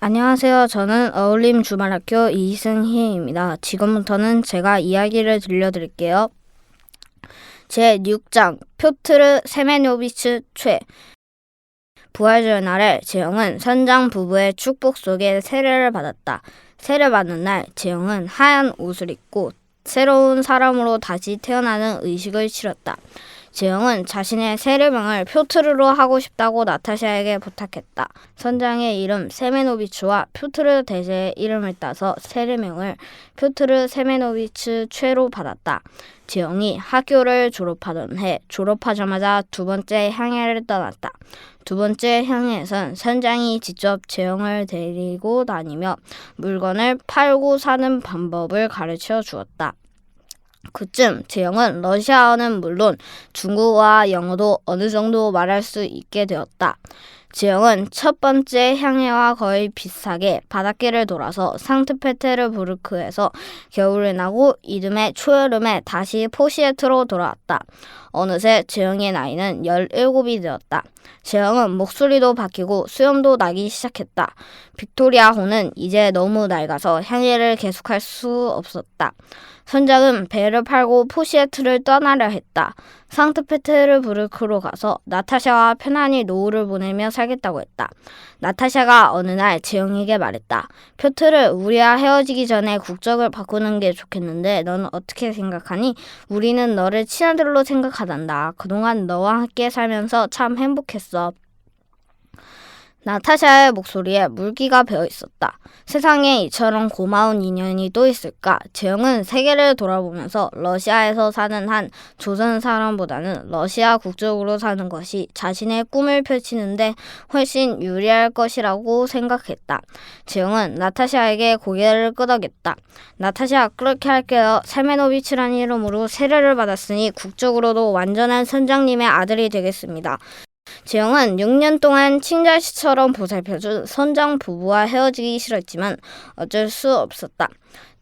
안녕하세요. 저는 어울림 주말학교 이승희입니다. 지금부터는 제가 이야기를 들려드릴게요. 제6장 표트르 세메노비츠 최 부활절 날에 재영은 선장 부부의 축복 속에 세례를 받았다. 세례받는 날 재영은 하얀 옷을 입고 새로운 사람으로 다시 태어나는 의식을 치렀다. 재영은 자신의 세례명을 표트르로 하고 싶다고 나타샤에게 부탁했다. 선장의 이름 세메노비츠와 표트르 대제의 이름을 따서 세례명을 표트르 세메노비츠 최로 받았다. 재영이 학교를 졸업하던 해 졸업하자마자 두 번째 향해를 떠났다. 두 번째 향해에선 선장이 직접 재영을 데리고 다니며 물건을 팔고 사는 방법을 가르쳐 주었다. 그쯤 재영은 러시아어는 물론 중국어와 영어도 어느 정도 말할 수 있게 되었다. 재영은 첫 번째 향해와 거의 비슷하게 바닷길을 돌아서 상트페테르부르크에서 겨울을 나고 이듬해 초여름에 다시 포시에트로 돌아왔다. 어느새 재영의 나이는 17이 되었다. 재영은 목소리도 바뀌고 수염도 나기 시작했다. 빅토리아호는 이제 너무 낡아서 향해를 계속할 수 없었다. 선장은 배를 팔고 포시에트를 떠나려 했다. 상트페테르부르크로 가서 나타샤와 편안히 노후를 보내며 살겠다고 했다. 나타샤가 어느 날 재영에게 말했다. 표트르, 우리와 헤어지기 전에 국적을 바꾸는 게 좋겠는데 넌 어떻게 생각하니? 우리는 너를 친아들로 생각하단다. 그동안 너와 함께 살면서 참 행복했어. 나타샤의 목소리에 물기가 배어 있었다. 세상에 이처럼 고마운 인연이 또 있을까? 재영은 세계를 돌아보면서 러시아에서 사는 한 조선 사람보다는 러시아 국적으로 사는 것이 자신의 꿈을 펼치는데 훨씬 유리할 것이라고 생각했다. 재영은 나타샤에게 고개를 끄덕였다. 나타샤, 그렇게 할게요. 세메노비치라는 이름으로 세례를 받았으니 국적으로도 완전한 선장님의 아들이 되겠습니다. 재영은 6년 동안 친자식처럼 보살펴준 선장 부부와 헤어지기 싫었지만 어쩔 수 없었다.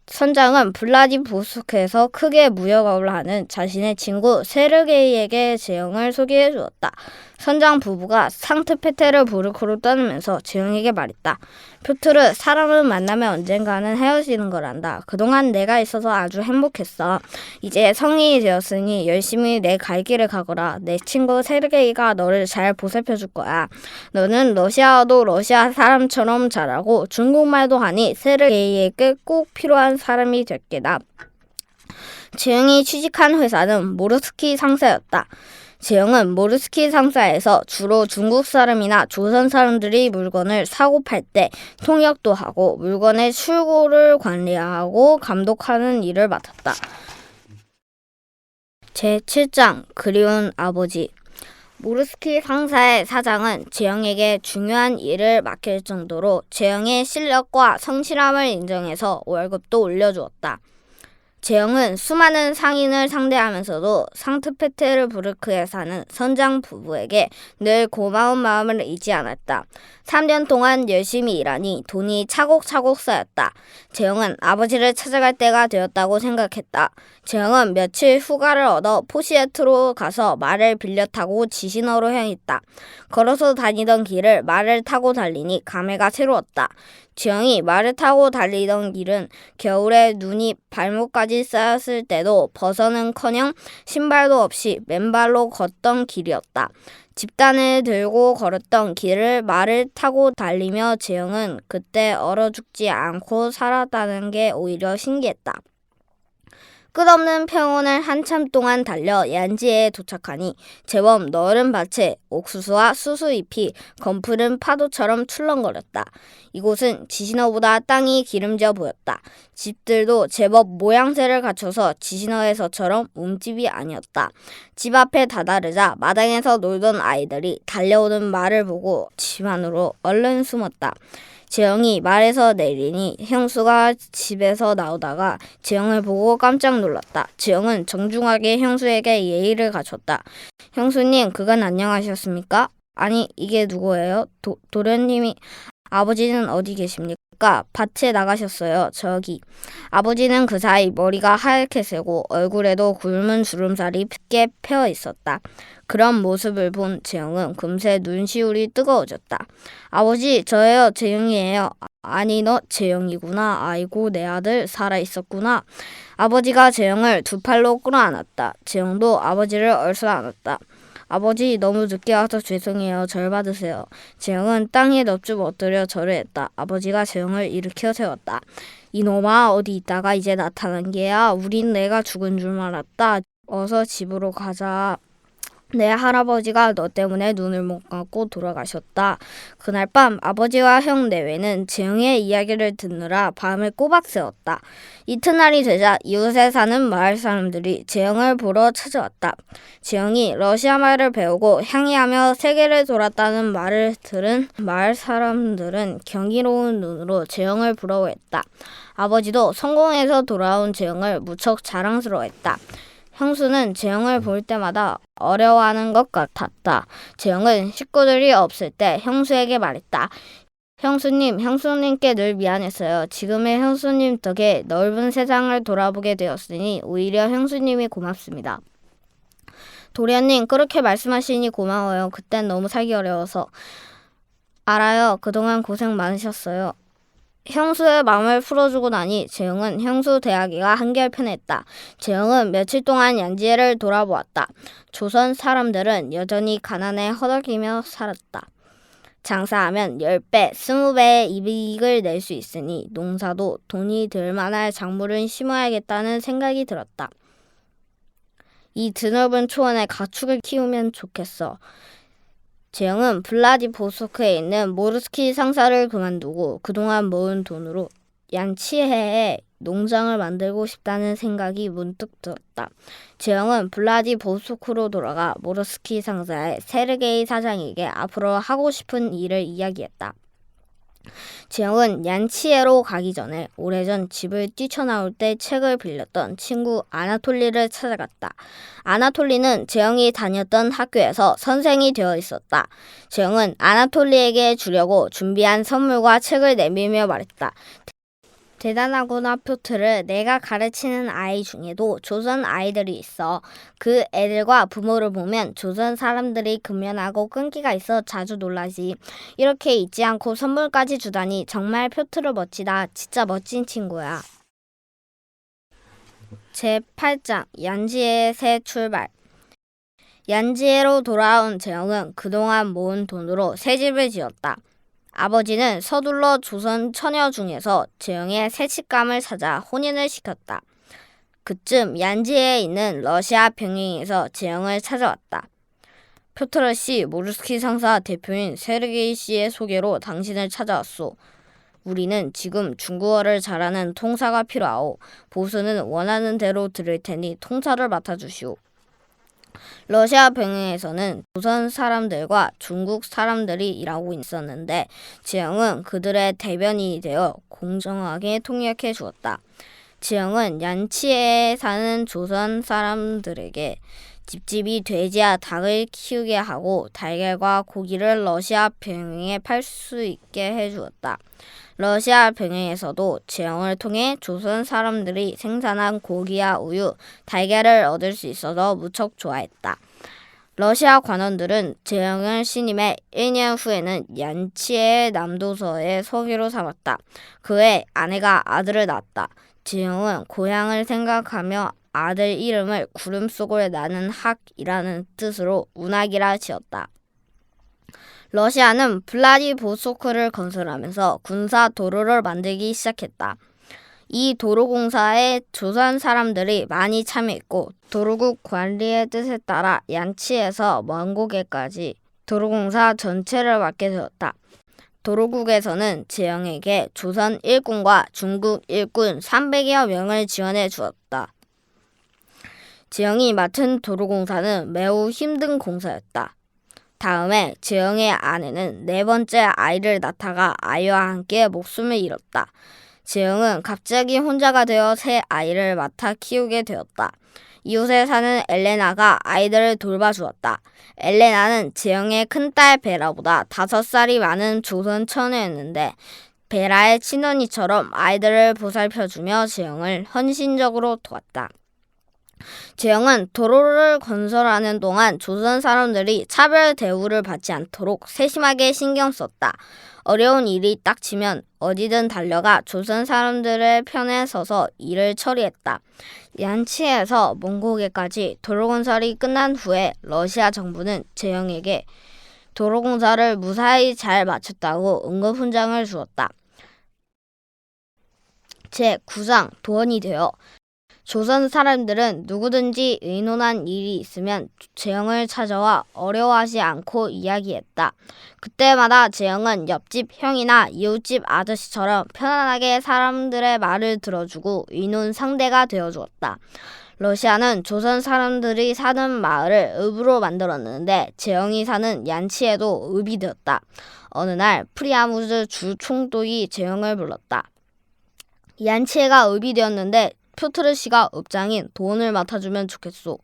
선장은 블라디보스토크에서 크게 무역업을 하는 자신의 친구 세르게이에게 재영을 소개해 주었다. 선장 부부가 상트페테르부르크로 떠나면서 재영에게 말했다. 표트르, 사람을 만나면 언젠가는 헤어지는 거란다. 그동안 내가 있어서 아주 행복했어. 이제 성인이 되었으니 열심히 내 갈 길을 가거라. 내 친구 세르게이가 너를 잘 보살펴 줄 거야. 너는 러시아어도 러시아 사람처럼 잘하고 중국말도 하니 세르게이에게 꼭 필요한 사람이 될 게다. 재영이 취직한 회사는 모르스키 상사였다. 재영은 모르스키 상사에서 주로 중국 사람이나 조선 사람들이 물건을 사고 팔 때 통역도 하고 물건의 출고를 관리하고 감독하는 일을 맡았다. 제7장 그리운 아버지. 모르스키 상사의 사장은 재영에게 중요한 일을 맡길 정도로 재영의 실력과 성실함을 인정해서 월급도 올려주었다. 재영은 수많은 상인을 상대하면서도 상트페테르부르크에 사는 선장 부부에게 늘 고마운 마음을 잊지 않았다. 3년 동안 열심히 일하니 돈이 차곡차곡 쌓였다. 재영은 아버지를 찾아갈 때가 되었다고 생각했다. 재영은 며칠 휴가를 얻어 포시에트로 가서 말을 빌려 타고 지시너로 향했다. 걸어서 다니던 길을 말을 타고 달리니 감회가 새로웠다. 재영이 말을 타고 달리던 길은 겨울에 눈이 발목까지 쌓였을 때도 벗어는커녕 신발도 없이 맨발로 걷던 길이었다. 집단을 들고 걸었던 길을 말을 타고 달리며 재영은 그때 얼어 죽지 않고 살았다는 게 오히려 신기했다. 끝없는 평원을 한참 동안 달려 얀지에 도착하니 제법 넓은 밭에 옥수수와 수수잎이 검푸른 파도처럼 출렁거렸다. 이곳은 지시너보다 땅이 기름져 보였다. 집들도 제법 모양새를 갖춰서 지시너에서처럼 움집이 아니었다. 집 앞에 다다르자 마당에서 놀던 아이들이 달려오는 말을 보고 집 안으로 얼른 숨었다. 재영이 말에서 내리니 형수가 집에서 나오다가 재영을 보고 깜짝 놀랐다. 재영은 정중하게 형수에게 예의를 갖췄다. 형수님, 그간 안녕하셨습니까? 아니, 이게 누구예요? 도련님이. 아버지는 어디 계십니까? 아까 밭에 나가셨어요. 저기. 아버지는 그 사이 머리가 하얗게 새고 얼굴에도 굵은 주름살이 짙게 패어 있었다. 그런 모습을 본 재영은 금세 눈시울이 뜨거워졌다. 아버지, 저예요. 재영이에요. 아니, 너 재영이구나. 아이고, 내 아들 살아있었구나. 아버지가 재영을 두 팔로 끌어안았다. 재영도 아버지를 얼싸안았다. 아버지, 너무 늦게 와서 죄송해요. 절 받으세요. 재영은 땅에 넙죽 엎드려 절을 했다. 아버지가 재영을 일으켜 세웠다. 이놈아, 어디 있다가 이제 나타난 게야. 우린 내가 죽은 줄 알았다. 어서 집으로 가자. 내 할아버지가 너 때문에 눈을 못 감고 돌아가셨다. 그날 밤 아버지와 형 내외는 재영의 이야기를 듣느라 밤을 꼬박 새웠다. 이튿날이 되자 이웃에 사는 마을 사람들이 재영을 보러 찾아왔다. 재영이 러시아 말을 배우고 향이하며 세계를 돌았다는 말을 들은 마을 사람들은 경이로운 눈으로 재영을 부러워했다. 아버지도 성공해서 돌아온 재영을 무척 자랑스러워했다. 형수는 재영을 볼 때마다 어려워하는 것 같았다. 재영은 식구들이 없을 때 형수에게 말했다. 형수님께 늘 미안했어요. 지금의 형수님 덕에 넓은 세상을 돌아보게 되었으니 오히려 형수님이 고맙습니다. 도련님, 그렇게 말씀하시니 고마워요. 그땐 너무 살기 어려워서. 알아요. 그동안 고생 많으셨어요. 형수의 마음을 풀어주고 나니 재영은 형수 대하기가 한결 편했다. 재영은 며칠 동안 양지해를 돌아보았다. 조선 사람들은 여전히 가난에 허덕이며 살았다. 장사하면 10배, 20배의 이익을 낼 수 있으니 농사도 돈이 들 만할 작물을 심어야겠다는 생각이 들었다. 이 드넓은 초원에 가축을 키우면 좋겠어. 재영은 블라디보스토크에 있는 모르스키 상사를 그만두고 그동안 모은 돈으로 얀치해에 농장을 만들고 싶다는 생각이 문득 들었다. 재영은 블라디보스토크로 돌아가 모르스키 상사의 세르게이 사장에게 앞으로 하고 싶은 일을 이야기했다. 재영은 얀치에로 가기 전에 오래전 집을 뛰쳐나올 때 책을 빌렸던 친구 아나톨리를 찾아갔다. 아나톨리는 재영이 다녔던 학교에서 선생이 되어 있었다. 재영은 아나톨리에게 주려고 준비한 선물과 책을 내밀며 말했다. 대단하구나, 표트르. 내가 가르치는 아이 중에도 조선 아이들이 있어. 그 애들과 부모를 보면 조선 사람들이 근면하고 끈기가 있어 자주 놀라지. 이렇게 잊지 않고 선물까지 주다니 정말 표트르 멋지다. 진짜 멋진 친구야. 제8장 얀지에 새 출발. 얀지에로 돌아온 재영은 그동안 모은 돈으로 새 집을 지었다. 아버지는 서둘러 조선 처녀 중에서 재영의 새 식감을 찾아 혼인을 시켰다. 그쯤 얀지에 있는 러시아 병행에서 재영을 찾아왔다. 표트르 씨, 모르스키 상사 대표인 세르게이 씨의 소개로 당신을 찾아왔소. 우리는 지금 중국어를 잘하는 통사가 필요하오. 보수는 원하는 대로 들을 테니 통사를 맡아주시오. 러시아 병영에서는 조선 사람들과 중국 사람들이 일하고 있었는데 재영은 그들의 대변인이 되어 공정하게 통역해 주었다. 재영은 얀치에 사는 조선 사람들에게 집집이 돼지와 닭을 키우게 하고 달걀과 고기를 러시아 병영에 팔 수 있게 해주었다. 러시아 병영에서도 재영을 통해 조선 사람들이 생산한 고기와 우유, 달걀을 얻을 수 있어서 무척 좋아했다. 러시아 관원들은 재영을 신임해 1년 후에는 얀치의 남도서에 서기로 삼았다. 그의 아내가 아들을 낳았다. 재영은 고향을 생각하며 아들 이름을 구름 속을 나는 학이라는 뜻으로 운학이라 지었다. 러시아는 블라디보스토크를 건설하면서 군사 도로를 만들기 시작했다. 이 도로 공사에 조선 사람들이 많이 참여했고 도로국 관리의 뜻에 따라 얀치에서 먼고개까지 도로공사 전체를 맡게 되었다. 도로국에서는 재영에게 조선 일꾼과 중국 일꾼 300여 명을 지원해 주었다. 재영이 맡은 도로공사는 매우 힘든 공사였다. 다음에 재영의 아내는 네 번째 아이를 낳다가 아이와 함께 목숨을 잃었다. 재영은 갑자기 혼자가 되어 새 아이를 맡아 키우게 되었다. 이웃에 사는 엘레나가 아이들을 돌봐주었다. 엘레나는 재영의 큰딸 베라보다 5살이 많은 조선 처녀였는데 베라의 친언니처럼 아이들을 보살펴주며 재영을 헌신적으로 도왔다. 재영은 도로를 건설하는 동안 조선 사람들이 차별 대우를 받지 않도록 세심하게 신경 썼다. 어려운 일이 딱 치면 어디든 달려가 조선 사람들의 편에 서서 일을 처리했다. 얀치에서 몽고계까지 도로 건설이 끝난 후에 러시아 정부는 재영에게 도로 공사를 무사히 잘 마쳤다고 응급훈장을 주었다. 제9장 도원이 되어 조선 사람들은 누구든지 의논한 일이 있으면 재영을 찾아와 어려워하지 않고 이야기했다. 그때마다 재영은 옆집 형이나 이웃집 아저씨처럼 편안하게 사람들의 말을 들어주고 의논 상대가 되어주었다. 러시아는 조선 사람들이 사는 마을을 읍으로 만들었는데 재영이 사는 얀치에도 읍이 되었다. 어느 날 프리아무즈 주 총독이 재영을 불렀다. 얀치에가 읍이 되었는데 표트르 씨가 읍장인 도원을 맡아주면 좋겠소.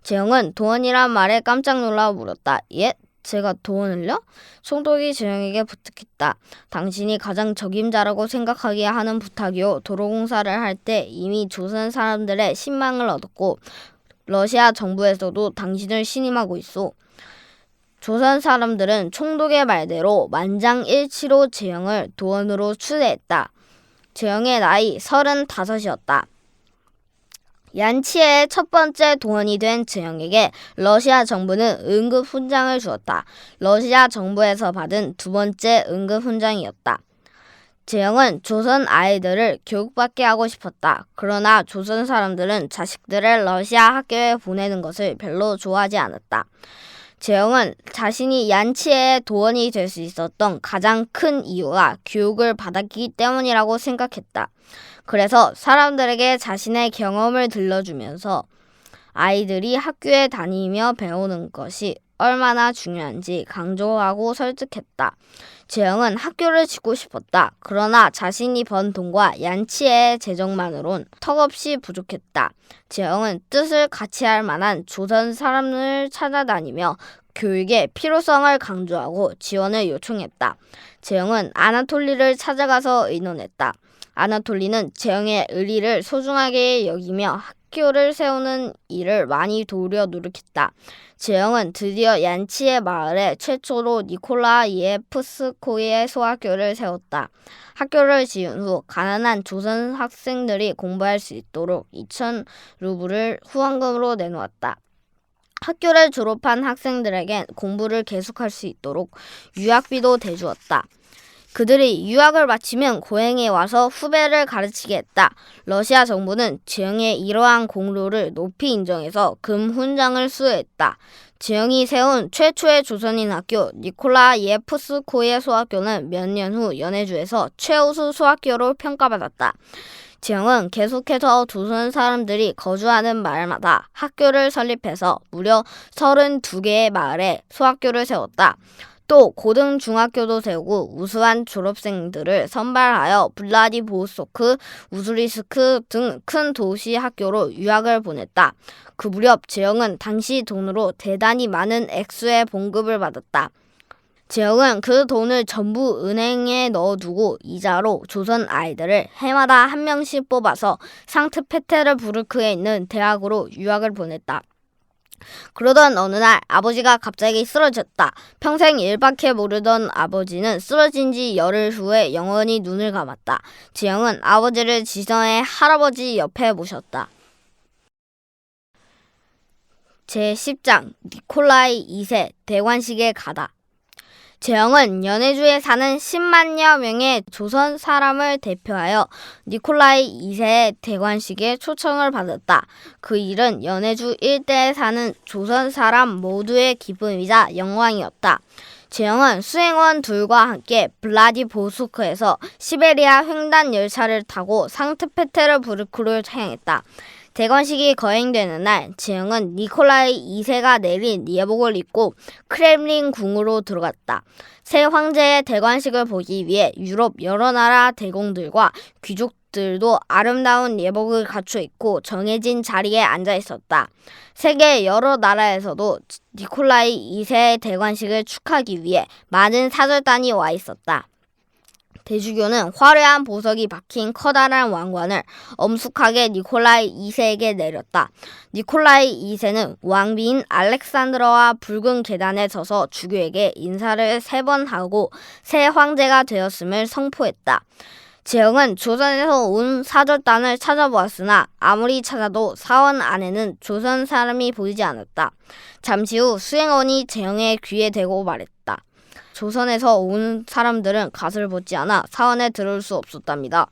재영은 도원이란 말에 깜짝 놀라 물었다. 예? 제가 도원을요? 총독이 재영에게 부탁했다. 당신이 가장 적임자라고 생각하게 하는 부탁이요. 도로공사를 할 때 이미 조선 사람들의 신망을 얻었고 러시아 정부에서도 당신을 신임하고 있소. 조선 사람들은 총독의 말대로 만장일치로 재영을 도원으로 추대했다. 재영의 나이 35이었다. 얀치의 첫 번째 도원이 된 재영에게 러시아 정부는 응급훈장을 주었다. 러시아 정부에서 받은 두 번째 응급훈장이었다. 재영은 조선 아이들을 교육받게 하고 싶었다. 그러나 조선 사람들은 자식들을 러시아 학교에 보내는 것을 별로 좋아하지 않았다. 재영은 자신이 얀치의 도원이 될 수 있었던 가장 큰 이유가 교육을 받았기 때문이라고 생각했다. 그래서 사람들에게 자신의 경험을 들려주면서 아이들이 학교에 다니며 배우는 것이 얼마나 중요한지 강조하고 설득했다. 재영은 학교를 짓고 싶었다. 그러나 자신이 번 돈과 얀치의 재정만으론 턱없이 부족했다. 재영은 뜻을 같이 할 만한 조선 사람을 찾아다니며 교육의 필요성을 강조하고 지원을 요청했다. 재영은 아나톨리를 찾아가서 의논했다. 아나톨리는 재영의 의리를 소중하게 여기며 학교를 세우는 일을 많이 도우려 노력했다. 재영은 드디어 얀치의 마을에 최초로 니콜라 예프스코이의 소학교를 세웠다. 학교를 지은 후 가난한 조선 학생들이 공부할 수 있도록 2,000루블을 후원금으로 내놓았다. 학교를 졸업한 학생들에겐 공부를 계속할 수 있도록 유학비도 대주었다. 그들이 유학을 마치면 고향에 와서 후배를 가르치게 했다. 러시아 정부는 재영의 이러한 공로를 높이 인정해서 금훈장을 수여했다. 재영이 세운 최초의 조선인 학교 니콜라 예프스코의 소학교는 몇 년 후 연해주에서 최우수 소학교로 평가받았다. 재영은 계속해서 조선 사람들이 거주하는 마을마다 학교를 설립해서 무려 32개의 마을에 소학교를 세웠다. 또 고등 중학교도 세우고 우수한 졸업생들을 선발하여 블라디보스토크, 우수리스크 등 큰 도시 학교로 유학을 보냈다. 그 무렵 재영은 당시 돈으로 대단히 많은 액수의 봉급을 받았다. 재영은 그 돈을 전부 은행에 넣어두고 이자로 조선 아이들을 해마다 한 명씩 뽑아서 상트페테르부르크에 있는 대학으로 유학을 보냈다. 그러던 어느 날 아버지가 갑자기 쓰러졌다. 평생 일밖에 모르던 아버지는 쓰러진 지 열흘 후에 영원히 눈을 감았다. 재영은 아버지를 지성의 할아버지 옆에 모셨다. 제10장 니콜라이 2세 대관식에 가다. 재영은 연해주에 사는 10만여 명의 조선 사람을 대표하여 니콜라이 2세의 대관식에 초청을 받았다. 그 일은 연해주 일대에 사는 조선 사람 모두의 기쁨이자 영광이었다. 재영은 수행원 둘과 함께 블라디보스토크에서 시베리아 횡단 열차를 타고 상트페테르부르크로 향했다. 대관식이 거행되는 날 재영은 니콜라이 2세가 내린 예복을 입고 크렘린 궁으로 들어갔다. 새 황제의 대관식을 보기 위해 유럽 여러 나라 대공들과 귀족들도 아름다운 예복을 갖춰 입고 정해진 자리에 앉아 있었다. 세계 여러 나라에서도 니콜라이 2세의 대관식을 축하하기 위해 많은 사절단이 와 있었다. 대주교는 화려한 보석이 박힌 커다란 왕관을 엄숙하게 니콜라이 2세에게 내렸다. 니콜라이 2세는 왕비인 알렉산드러와 붉은 계단에 서서 주교에게 인사를 3번 하고 새 황제가 되었음을 선포했다. 재영은 조선에서 온 사절단을 찾아보았으나 아무리 찾아도 사원 안에는 조선 사람이 보이지 않았다. 잠시 후 수행원이 재영의 귀에 대고 말했다. 조선에서 온 사람들은 갓을 벗지 않아 사원에 들어올 수 없었답니다.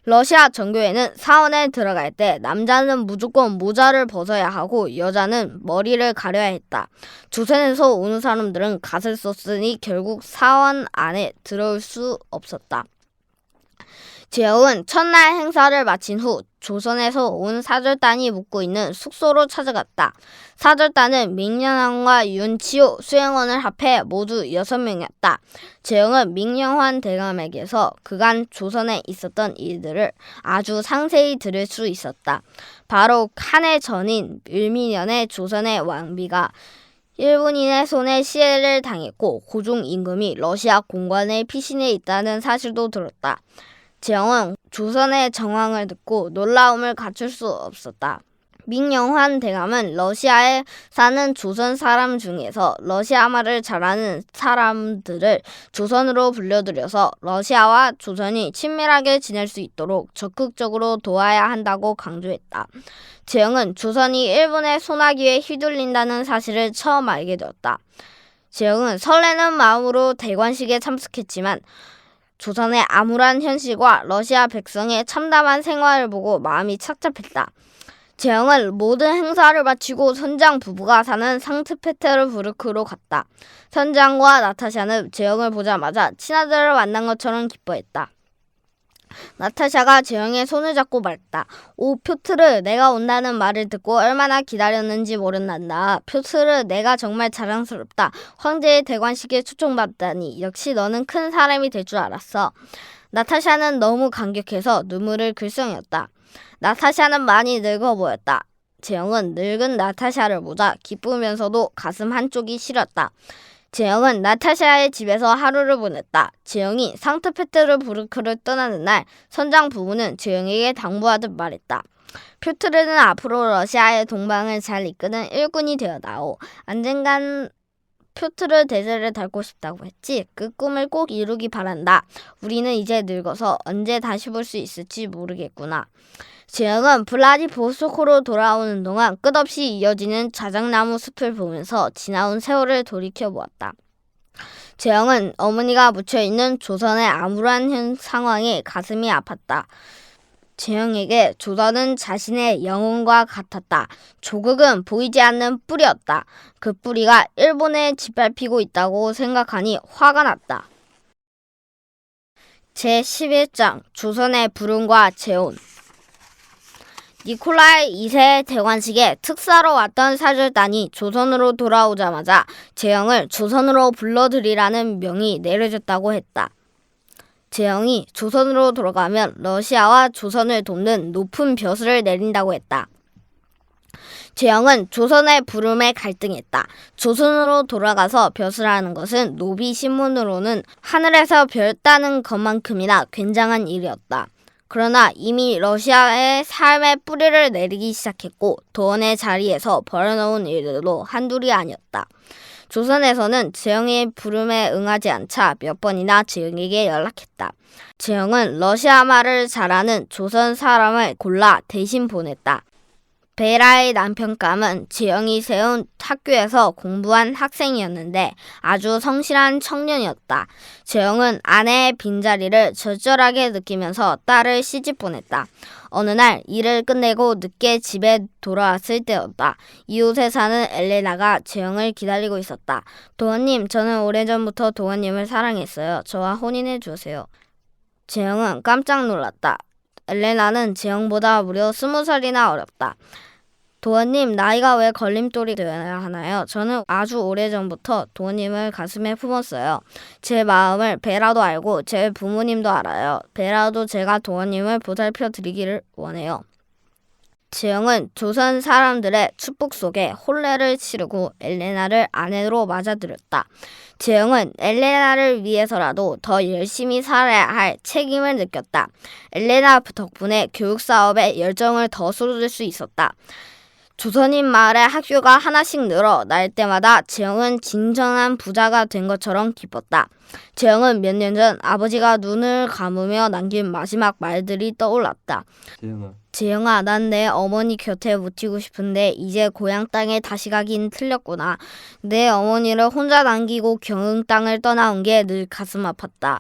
러시아 정교회는 사원에 들어갈 때 남자는 무조건 모자를 벗어야 하고 여자는 머리를 가려야 했다. 조선에서 온 사람들은 갓을 썼으니 결국 사원 안에 들어올 수 없었다. 재영은 첫날 행사를 마친 후 조선에서 온 사절단이 묵고 있는 숙소로 찾아갔다. 사절단은 민영환과 윤치호 수행원을 합해 모두 6명이었다. 재영은 민영환 대감에게서 그간 조선에 있었던 일들을 아주 상세히 들을 수 있었다. 바로 한 해 전인 을미년에 조선의 왕비가 일본인의 손에 시해를 당했고 고종 임금이 러시아 공관에 피신해 있다는 사실도 들었다. 재영은 조선의 정황을 듣고 놀라움을 감출 수 없었다. 민영환 대감은 러시아에 사는 조선 사람 중에서 러시아 말을 잘하는 사람들을 조선으로 불러들여서 러시아와 조선이 친밀하게 지낼 수 있도록 적극적으로 도와야 한다고 강조했다. 재영은 조선이 일본의 소나기에 휘둘린다는 사실을 처음 알게 되었다. 재영은 설레는 마음으로 대관식에 참석했지만 조선의 암울한 현실과 러시아 백성의 참담한 생활을 보고 마음이 착잡했다. 재영은 모든 행사를 마치고 선장 부부가 사는 상트페테르부르크로 갔다. 선장과 나타샤는 재영을 보자마자 친아들을 만난 것처럼 기뻐했다. 나타샤가 재영의 손을 잡고 말했다. 오 표트르, 내가 온다는 말을 듣고 얼마나 기다렸는지 모른단다. 표트르, 내가 정말 자랑스럽다. 황제의 대관식에 초청받다니 역시 너는 큰 사람이 될 줄 알았어. 나타샤는 너무 감격해서 눈물을 글썽였다. 나타샤는 많이 늙어 보였다. 재영은 늙은 나타샤를 보자 기쁘면서도 가슴 한쪽이 시렸다. 재영은 나타샤의 집에서 하루를 보냈다. 재영이 상트페테르부르크를 떠나는 날 선장 부부는 재영에게 당부하듯 말했다. 표트르는 앞으로 러시아의 동방을 잘 이끄는 일꾼이 되어다오. 언젠간 표트르 대제를 달고 싶다고 했지. 그 꿈을 꼭 이루기 바란다. 우리는 이제 늙어서 언제 다시 볼 수 있을지 모르겠구나. 재영은 블라디보스토크로 돌아오는 동안 끝없이 이어지는 자작나무 숲을 보면서 지나온 세월을 돌이켜보았다. 재영은 어머니가 묻혀있는 조선의 암울한 상황에 가슴이 아팠다. 재영에게 조선은 자신의 영혼과 같았다. 조국은 보이지 않는 뿌리였다. 그 뿌리가 일본에 짓밟히고 있다고 생각하니 화가 났다. 제11장 조선의 불운과 재혼. 니콜라이 2세 대관식에 특사로 왔던 사절단이 조선으로 돌아오자마자 재영을 조선으로 불러들이라는 명이 내려졌다고 했다. 재영이 조선으로 돌아가면 러시아와 조선을 돕는 높은 벼슬을 내린다고 했다. 재영은 조선의 부름에 갈등했다. 조선으로 돌아가서 벼슬하는 것은 노비 신문으로는 하늘에서 별 따는 것만큼이나 굉장한 일이었다. 그러나 이미 러시아의 삶의 뿌리를 내리기 시작했고 도원의 자리에서 벌여놓은 일들도 한둘이 아니었다. 조선에서는 재영의 부름에 응하지 않자 몇 번이나 재영에게 연락했다. 재영은 러시아 말을 잘하는 조선 사람을 골라 대신 보냈다. 베라의 남편 감은 재영이 세운 학교에서 공부한 학생이었는데 아주 성실한 청년이었다. 재영은 아내의 빈자리를 절절하게 느끼면서 딸을 시집 보냈다. 어느 날 일을 끝내고 늦게 집에 돌아왔을 때였다. 이웃에 사는 엘레나가 재영을 기다리고 있었다. 도원님, 저는 오래전부터 도원님을 사랑했어요. 저와 혼인해 주세요. 재영은 깜짝 놀랐다. 엘레나는 재영보다 무려 20살이나 어렸다. 도원님, 나이가 왜 걸림돌이 되어야 하나요? 저는 아주 오래전부터 도원님을 가슴에 품었어요. 제 마음을 베라도 알고 제 부모님도 알아요. 베라도 제가 도원님을 보살펴 드리기를 원해요. 재영은 조선 사람들의 축복 속에 혼례를 치르고 엘레나를 아내로 맞아들였다. 재영은 엘레나를 위해서라도 더 열심히 살아야 할 책임을 느꼈다. 엘레나 덕분에 교육 사업에 열정을 더 쏟을 수 있었다. 조선인 마을에 학교가 하나씩 늘어 날 때마다 재영은 진정한 부자가 된 것처럼 기뻤다. 재영은 몇 년 전 아버지가 눈을 감으며 남긴 마지막 말들이 떠올랐다. 재영아, 난 내 어머니 곁에 묻히고 싶은데 이제 고향 땅에 다시 가긴 틀렸구나. 내 어머니를 혼자 남기고 경흥 땅을 떠나온 게 늘 가슴 아팠다.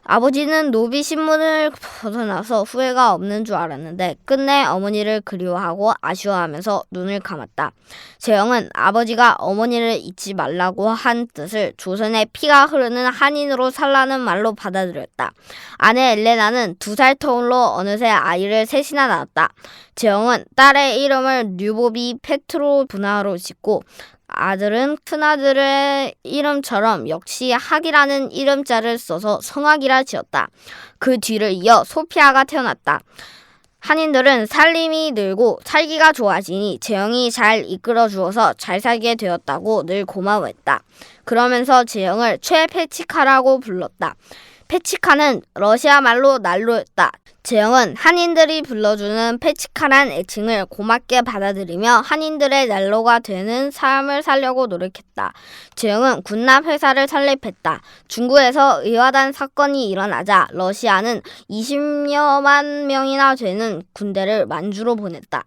아버지는 노비 신분을 벗어나서 후회가 없는 줄 알았는데 끝내 어머니를 그리워하고 아쉬워하면서 눈을 감았다. 재영은 아버지가 어머니를 잊지 말라고 한 뜻을 조선의 피가 흐르는 한인으로 살라는 말로 받아들였다. 아내 엘레나는 2살 터울로 어느새 아이를 셋이나 낳았다. 재영은 딸의 이름을 류보비 페트로브나로 짓고 아들은 큰아들의 이름처럼 역시 학이라는 이름자를 써서 성학이라 지었다. 그 뒤를 이어 소피아가 태어났다. 한인들은 살림이 늘고 살기가 좋아지니 재영이 잘 이끌어주어서 잘 살게 되었다고 늘 고마워했다. 그러면서 재영을 최페치카라고 불렀다. 페치카는 러시아 말로 난로였다. 재영은 한인들이 불러주는 페치카란 애칭을 고맙게 받아들이며 한인들의 난로가 되는 삶을 살려고 노력했다. 재영은 군납 회사를 설립했다. 중국에서 의화단 사건이 일어나자 러시아는 20여만 명이나 되는 군대를 만주로 보냈다.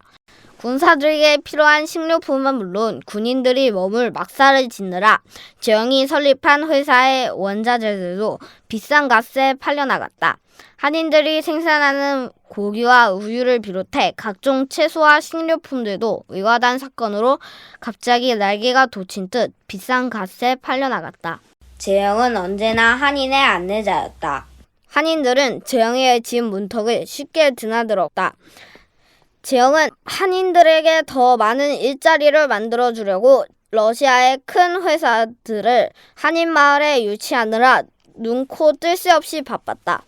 군사들에게 필요한 식료품은 물론 군인들이 머물 막사를 짓느라 재영이 설립한 회사의 원자재들도 비싼 값에 팔려나갔다. 한인들이 생산하는 고기와 우유를 비롯해 각종 채소와 식료품들도 의화단 사건으로 갑자기 날개가 돋친 듯 비싼 값에 팔려나갔다. 재영은 언제나 한인의 안내자였다. 한인들은 재영의 집 문턱을 쉽게 드나들었다. 재영은 한인들에게 더 많은 일자리를 만들어주려고 러시아의 큰 회사들을 한인 마을에 유치하느라 눈코 뜰 새 없이 바빴다.